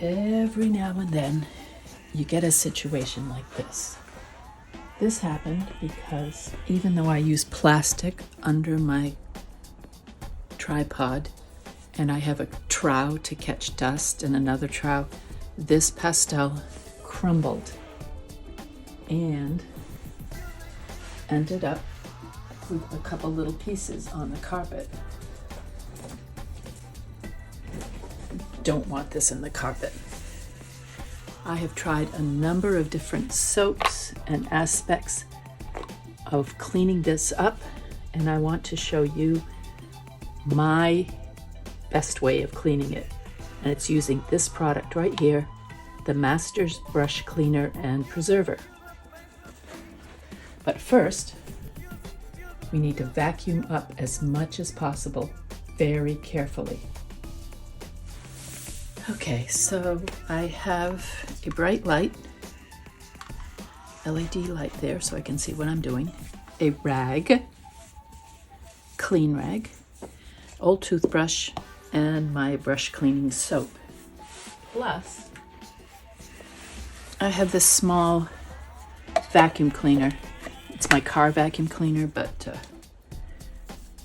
Every now and then you get a situation like this. This happened because even though I use plastic under my tripod and I have a trowel to catch dust and another trowel, this pastel crumbled and ended up with a couple little pieces on the carpet. Don't want this in the carpet. I have tried a number of different soaps and aspects of cleaning this up, and I want to show you my best way of cleaning it. And it's using this product right here, the Masters Brush Cleaner and Preserver. But first, we need to vacuum up as much as possible, very carefully. Okay, so I have a bright light, LED light there so I can see what I'm doing, a rag, clean rag, old toothbrush, and my brush cleaning soap. Plus, I have this small vacuum cleaner. It's my car vacuum cleaner, but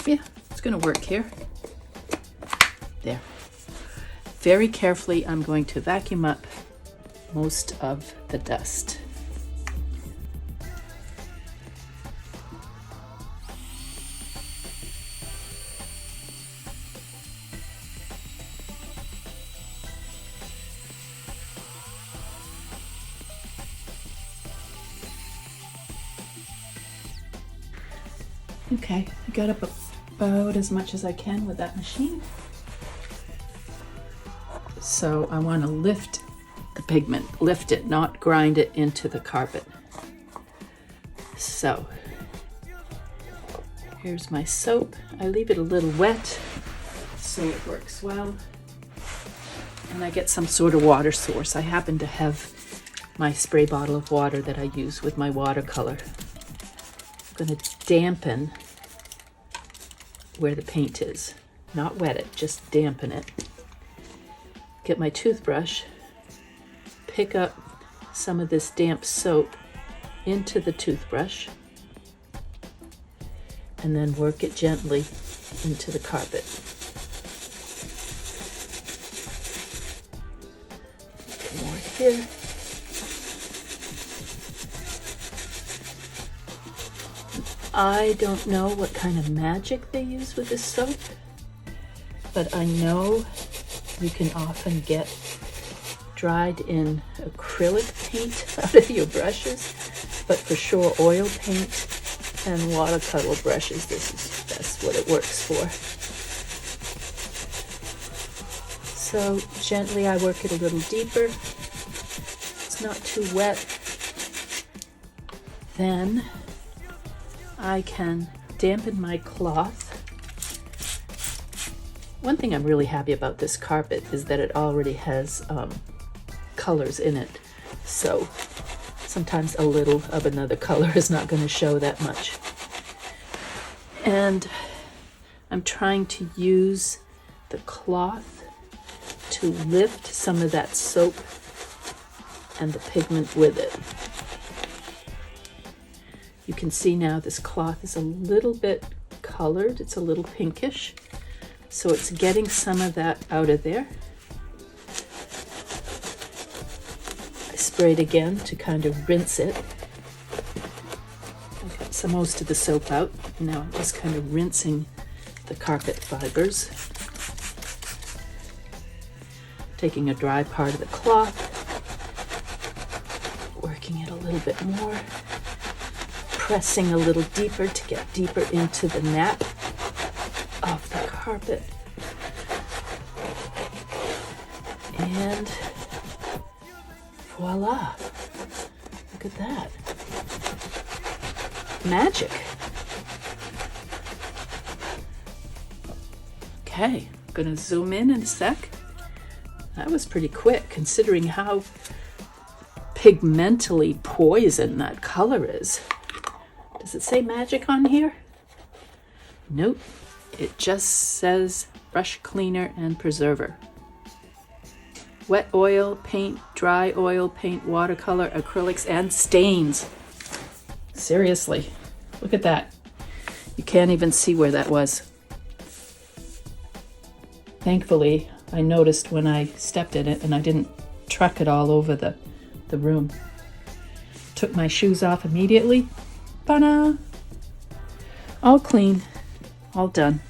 yeah, it's gonna work here. There. Very carefully, I'm going to vacuum up most of the dust. Okay, I got up about as much as I can with that machine. So I want to lift the pigment, lift it, not grind it into the carpet. So here's my soap. I leave it a little wet so it works well. And I get some sort of water source. I happen to have my spray bottle of water that I use with my watercolor. I'm going to dampen where the paint is. Not wet it, just dampen it. Get my toothbrush, pick up some of this damp soap into the toothbrush, and then work it gently into the carpet. Get more here. I don't know what kind of magic they use with this soap, but I know you can often get dried in acrylic paint out of your brushes, but for sure oil paint and watercolor brushes, that's what it works for. So gently I work it a little deeper. It's not too wet. Then I can dampen my cloth. One thing I'm really happy about this carpet is that it already has colors in it. So sometimes a little of another color is not going to show that much. And I'm trying to use the cloth to lift some of that soap and the pigment with it. You can see now this cloth is a little bit colored. It's a little pinkish. So it's getting some of that out of there. I sprayed again to kind of rinse it. I got most of the soap out. Now I'm just kind of rinsing the carpet fibers. Taking a dry part of the cloth, working it a little bit more, pressing a little deeper to get deeper into the nap of the carpet. And voila, look at that. Magic. Okay, I'm gonna zoom in a sec. That was pretty quick considering how pigmentally poison that color is. Does it say magic on here? Nope. It just says brush cleaner and preserver. wet oil paint, dry oil paint, watercolor, acrylics, and stains. Seriously, look at that. You can't even see where that was. Thankfully, I noticed when I stepped in it and I didn't truck it all over the room. Took my shoes off immediately. Ta-da! All clean, all done.